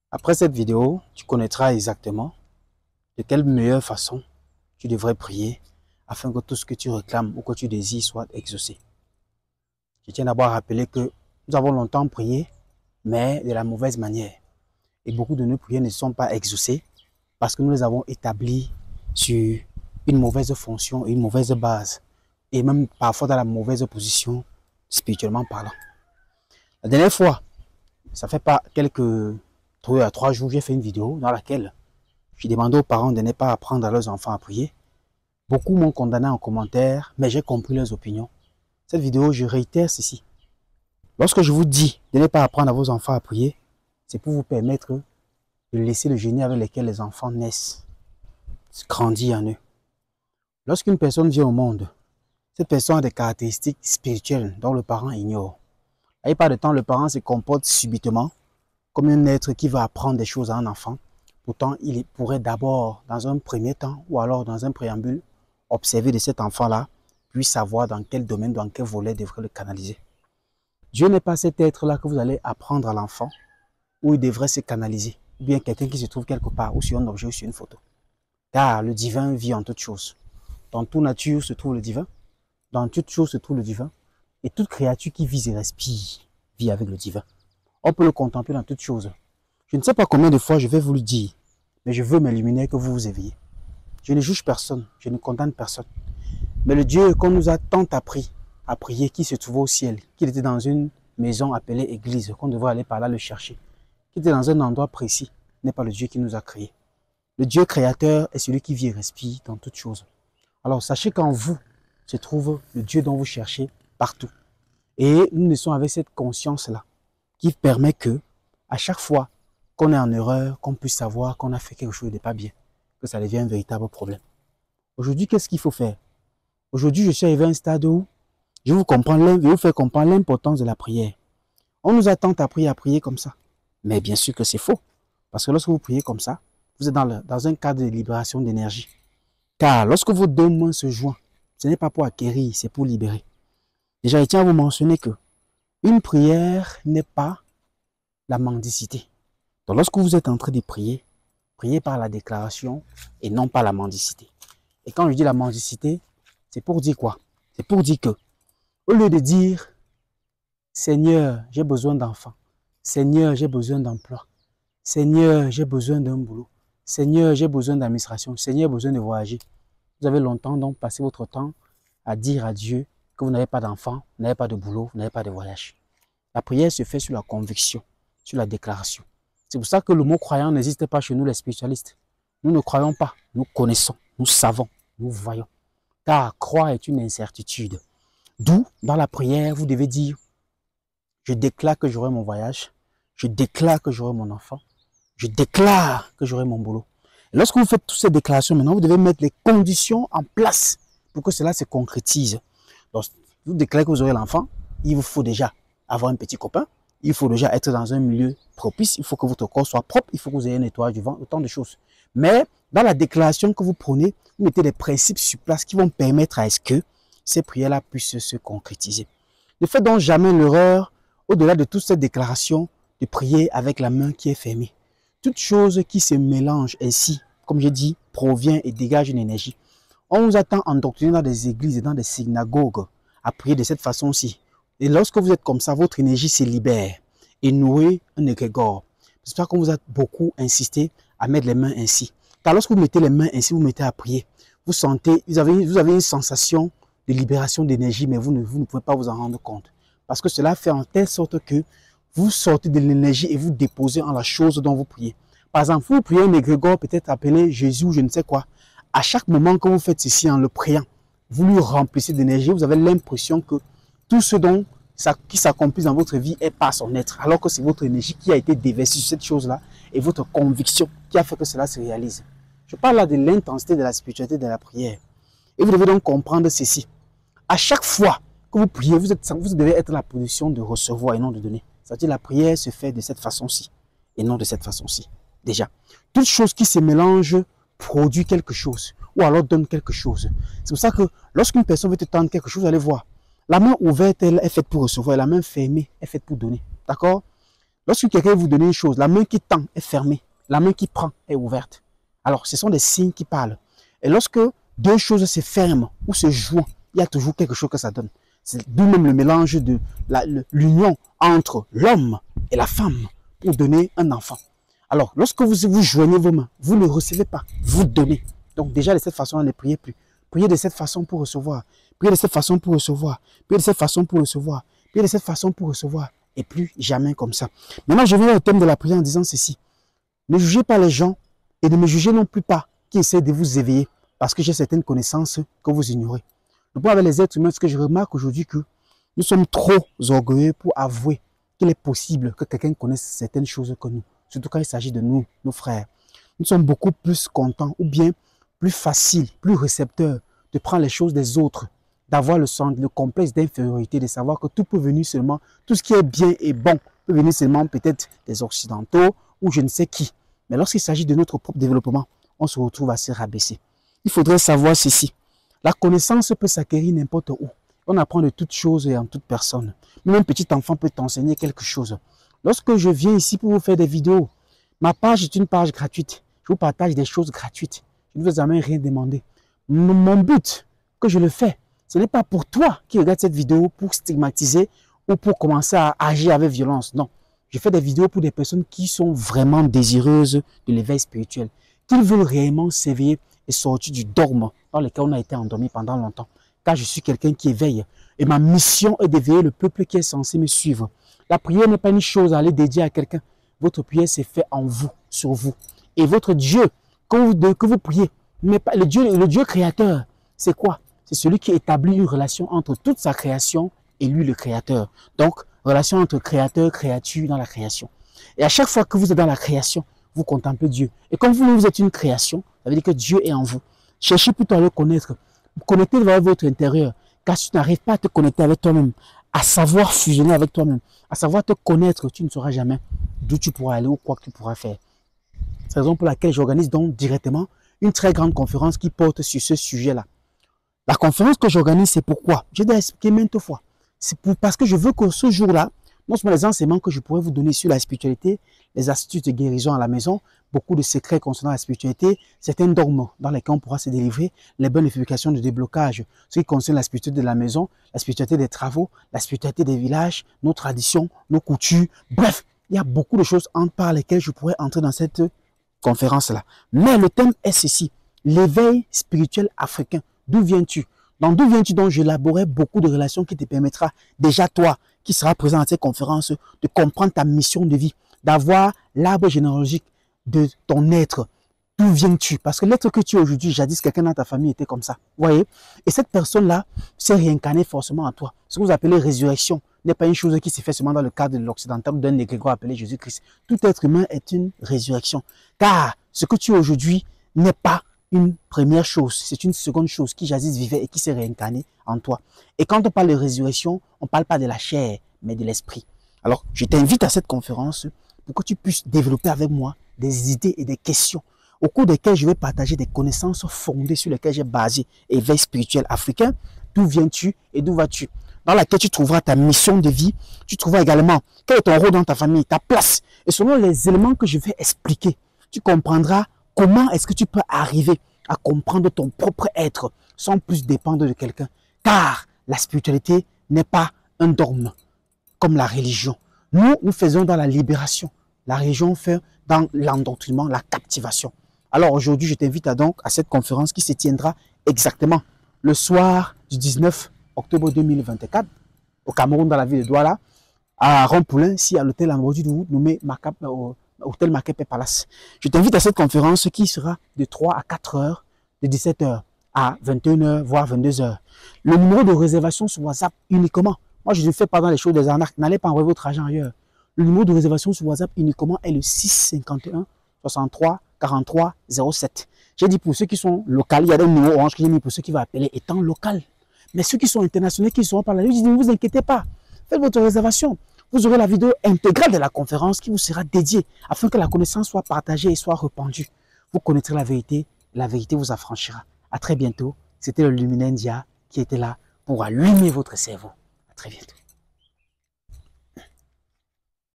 Après cette vidéo, tu connaîtras exactement de quelle meilleure façon tu devrais prier afin que tout ce que tu réclames ou que tu désires soit exaucé. Je tiens d'abord à rappeler que nous avons longtemps prié, mais de la mauvaise manière. Et beaucoup de nos prières ne sont pas exaucées parce que nous les avons établies sur une mauvaise fonction, une mauvaise base, et même parfois dans la mauvaise position, spirituellement parlant. La dernière fois, ça fait pas quelques 2 à 3 jours, j'ai fait une vidéo dans laquelle je demandais aux parents de ne pas apprendre à leurs enfants à prier. Beaucoup m'ont condamné en commentaire, mais j'ai compris leurs opinions. Cette vidéo, je réitère ceci. Lorsque je vous dis de ne pas apprendre à vos enfants à prier, c'est pour vous permettre de laisser le génie avec lequel les enfants naissent grandir en eux. Lorsqu'une personne vient au monde, cette personne a des caractéristiques spirituelles dont le parent ignore. À pas de temps, le parent se comporte subitement comme un être qui va apprendre des choses à un enfant. Pourtant, il pourrait d'abord, dans un premier temps, ou alors dans un préambule, observer de cet enfant-là, puis savoir dans quel domaine, dans quel volet devrait le canaliser. Dieu n'est pas cet être-là que vous allez apprendre à l'enfant, où il devrait se canaliser, ou bien quelqu'un qui se trouve quelque part, ou sur un objet, ou sur une photo. Car le divin vit en toutes choses. Dans toute nature se trouve le divin, dans toute chose se trouve le divin, et toute créature qui vit et respire vit avec le divin. On peut le contempler dans toutes choses. Je ne sais pas combien de fois je vais vous le dire, mais je veux m'illuminer que vous vous éveillez. Je ne juge personne, je ne condamne personne. Mais le Dieu qu'on nous a tant appris à prier, qui se trouvait au ciel, qui était dans une maison appelée église, qu'on devrait aller par là le chercher, qui était dans un endroit précis, n'est pas le Dieu qui nous a créés. Le Dieu créateur est celui qui vit et respire dans toutes choses. Alors sachez qu'en vous se trouve le Dieu dont vous cherchez partout. Et nous naissons avec cette conscience-là qui permet que, à chaque fois qu'on est en erreur, qu'on puisse savoir qu'on a fait quelque chose de pas bien, que ça devient un véritable problème. Aujourd'hui, qu'est-ce qu'il faut faire? Aujourd'hui, je suis arrivé à un stade où je vais vous faire comprendre l'importance de la prière. On nous a tant appris à prier comme ça. Mais bien sûr que c'est faux. Parce que lorsque vous priez comme ça, vous êtes dans un cadre de libération d'énergie. Car lorsque vos deux mains se joignent, ce n'est pas pour acquérir, c'est pour libérer. Déjà, je tiens à vous mentionner que une prière n'est pas la mendicité. Donc lorsque vous êtes en train de prier, priez par la déclaration et non pas la mendicité. Et quand je dis la mendicité, c'est pour dire quoi? C'est pour dire que, au lieu de dire, Seigneur, j'ai besoin d'enfants, Seigneur, j'ai besoin d'emploi, Seigneur, j'ai besoin d'un boulot, Seigneur, j'ai besoin d'administration, Seigneur, j'ai besoin de voyager. Vous avez longtemps donc passé votre temps à dire à Dieu que vous n'avez pas d'enfants, vous n'avez pas de boulot, vous n'avez pas de voyage. La prière se fait sur la conviction, sur la déclaration. C'est pour ça que le mot croyant n'existe pas chez nous les spiritualistes. Nous ne croyons pas, nous connaissons, nous savons, nous voyons. Car croire est une incertitude. D'où, dans la prière, vous devez dire, je déclare que j'aurai mon voyage, je déclare que j'aurai mon enfant, je déclare que j'aurai mon boulot. Et lorsque vous faites toutes ces déclarations, maintenant, vous devez mettre les conditions en place pour que cela se concrétise. Lorsque vous déclarez que vous aurez l'enfant, il vous faut déjà avoir un petit copain, il faut déjà être dans un milieu propice, il faut que votre corps soit propre, il faut que vous ayez un nettoyage du ventre, autant de choses. Mais dans la déclaration que vous prenez, vous mettez des principes sur place qui vont permettre à ce que ces prières-là puissent se concrétiser. Ne faites donc jamais l'erreur, au-delà de toute cette déclaration, de prier avec la main qui est fermée. Toute chose qui se mélange ainsi, comme je dis, provient et dégage une énergie. On vous attend endoctriner dans des églises et dans des synagogues à prier de cette façon-ci. Et lorsque vous êtes comme ça, votre énergie se libère et nourrit un égrégore. C'est pour ça qu'on vous a beaucoup insisté à mettre les mains ainsi. Car lorsque vous mettez les mains ainsi, vous mettez à prier. Vous sentez, vous avez une sensation de libération d'énergie, mais vous ne pouvez pas vous en rendre compte. Parce que cela fait en telle sorte que vous sortez de l'énergie et vous déposez en la chose dont vous priez. Par exemple, vous priez un égrégore peut-être appelé Jésus ou je ne sais quoi. À chaque moment que vous faites ceci en le priant, vous lui remplissez d'énergie, vous avez l'impression que tout ce qui s'accomplit dans votre vie est par son être, alors que c'est votre énergie qui a été déversée sur cette chose-là et votre conviction qui a fait que cela se réalise. Je parle là de l'intensité de la spiritualité de la prière. Et vous devez donc comprendre ceci. À chaque fois que vous priez, vous devez être dans la position de recevoir et non de donner. C'est-à-dire la prière se fait de cette façon-ci et non de cette façon-ci. Déjà, toute chose qui se mélange produit quelque chose ou alors donne quelque chose. C'est pour ça que lorsqu'une personne veut te tendre quelque chose, allez voir. La main ouverte, elle est faite pour recevoir, et la main fermée est faite pour donner. D'accord? Lorsque quelqu'un vous donne une chose, la main qui tend est fermée, la main qui prend est ouverte. Alors, ce sont des signes qui parlent. Et lorsque deux choses se ferment ou se joignent, il y a toujours quelque chose que ça donne. C'est d'où même le mélange de l'union entre l'homme et la femme pour donner un enfant. Alors, lorsque vous joignez vos mains, vous ne recevez pas, vous donnez. Donc déjà, de cette façon, ne priez plus. Priez de cette façon pour recevoir. Priez de cette façon pour recevoir. Priez de cette façon pour recevoir. Priez de cette façon pour recevoir. Et plus jamais comme ça. Maintenant, je viens au thème de la prière en disant ceci. Ne jugez pas les gens et ne me jugez non plus pas qui essaient de vous éveiller parce que j'ai certaines connaissances que vous ignorez. Le problème avec les êtres humains, c'est que je remarque aujourd'hui que nous sommes trop orgueilleux pour avouer qu'il est possible que quelqu'un connaisse certaines choses que nous. Surtout quand il s'agit de nous, nos frères. Nous sommes beaucoup plus contents ou bien plus faciles, plus récepteurs de prendre les choses des autres, d'avoir le complexe d'infériorité, de savoir que tout peut venir seulement, tout ce qui est bien et bon peut venir seulement peut-être des Occidentaux ou je ne sais qui. Mais lorsqu'il s'agit de notre propre développement, on se retrouve à se rabaisser. Il faudrait savoir ceci. La connaissance peut s'acquérir n'importe où. On apprend de toutes choses et en toute personne. Même un petit enfant peut t'enseigner quelque chose. Lorsque je viens ici pour vous faire des vidéos, ma page est une page gratuite. Je vous partage des choses gratuites. Je ne vous ai jamais rien demandé. Mon but que je le fais, ce n'est pas pour toi qui regarde cette vidéo pour stigmatiser ou pour commencer à agir avec violence. Non. Je fais des vidéos pour des personnes qui sont vraiment désireuses de l'éveil spirituel, qui veulent réellement s'éveiller et sortir du dogme dans lequel on a été endormi pendant longtemps. Car je suis quelqu'un qui éveille. Et ma mission est d'éveiller le peuple qui est censé me suivre. La prière n'est pas une chose à aller dédier à quelqu'un. Votre prière s'est faite en vous, sur vous. Et votre Dieu, que vous priez, mais pas, le Dieu créateur, c'est quoi? C'est celui qui établit une relation entre toute sa création et lui, le créateur. Donc, relation entre créateur, créature dans la création. Et à chaque fois que vous êtes dans la création, vous contemplez Dieu. Et comme vous êtes une création, ça veut dire que Dieu est en vous. Cherchez plutôt à le connaître. Connectez-vous avec votre intérieur. Car si tu n'arrives pas à te connecter avec toi-même, à savoir fusionner avec toi-même, à savoir te connaître, tu ne sauras jamais d'où tu pourras aller ou quoi que tu pourras faire. C'est la raison pour laquelle j'organise donc directement une très grande conférence qui porte sur ce sujet-là. La conférence que j'organise, c'est pourquoi? J'ai déjà expliqué maintes fois. C'est parce que je veux que ce jour-là, non seulement les enseignements que je pourrais vous donner sur la spiritualité, les astuces de guérison à la maison, beaucoup de secrets concernant la spiritualité, certains dogmes dans lesquels on pourra se délivrer, les bonnes explications de déblocage, ce qui concerne la spiritualité de la maison, la spiritualité des travaux, la spiritualité des villages, nos traditions, nos coutumes. Bref, il y a beaucoup de choses par lesquelles je pourrais entrer dans cette conférence-là. Mais le thème est ceci, l'éveil spirituel africain. D'où viens-tu? Dans d'où viens-tu? Donc, j'élaborais beaucoup de relations qui te permettra déjà toi, qui sera présent à cette conférence, de comprendre ta mission de vie, d'avoir l'arbre généalogique de ton être. D'où viens-tu? Parce que l'être que tu es aujourd'hui, jadis, quelqu'un dans ta famille était comme ça. Vous voyez? Et cette personne-là s'est réincarnée forcément en toi. Ce que vous appelez résurrection n'est pas une chose qui se fait seulement dans le cadre de l'occidental ou d'un égrégore appelé Jésus-Christ. Tout être humain est une résurrection. Car ce que tu es aujourd'hui n'est pas une première chose, c'est une seconde chose qui jadis vivait et qui s'est réincarnée en toi. Et quand on parle de résurrection, on ne parle pas de la chair, mais de l'esprit. Alors, je t'invite à cette conférence pour que tu puisses développer avec moi des idées et des questions au cours desquelles je vais partager des connaissances fondées sur lesquelles j'ai basé éveil spirituel africain. D'où viens-tu et d'où vas-tu? Dans laquelle tu trouveras ta mission de vie. Tu trouveras également quel est ton rôle dans ta famille, ta place. Et selon les éléments que je vais expliquer, tu comprendras comment est-ce que tu peux arriver à comprendre ton propre être sans plus dépendre de quelqu'un. Car la spiritualité n'est pas un dogme comme la religion. Nous faisons dans la libération. La religion fait dans l'endoctrinement, la captivation. Alors aujourd'hui, je t'invite à cette conférence qui se tiendra exactement le soir du 19 octobre 2024 au Cameroun, dans la ville de Douala, à Rond-Poulain, ici à l'hôtel Ambrosio nommé Hôtel Makepe Palace. Je t'invite à cette conférence qui sera de 3 à 4 heures, de 17 heures à 21 heures, voire 22 heures. Le numéro de réservation sur WhatsApp uniquement. Moi, je ne fais pas dans les choses des arnaques. N'allez pas envoyer votre argent ailleurs. Le numéro de réservation sur WhatsApp uniquement est le 651 63 43 07. J'ai dit pour ceux qui sont locaux, il y a des numéros orange que j'ai mis pour ceux qui vont appeler étant local. Mais ceux qui sont internationaux, qui ne seront pas là, je dis ne vous inquiétez pas. Faites votre réservation. Vous aurez la vidéo intégrale de la conférence qui vous sera dédiée afin que la connaissance soit partagée et soit répandue. Vous connaîtrez la vérité vous affranchira. À très bientôt. C'était le Luminendia qui était là pour allumer votre cerveau. À très bientôt.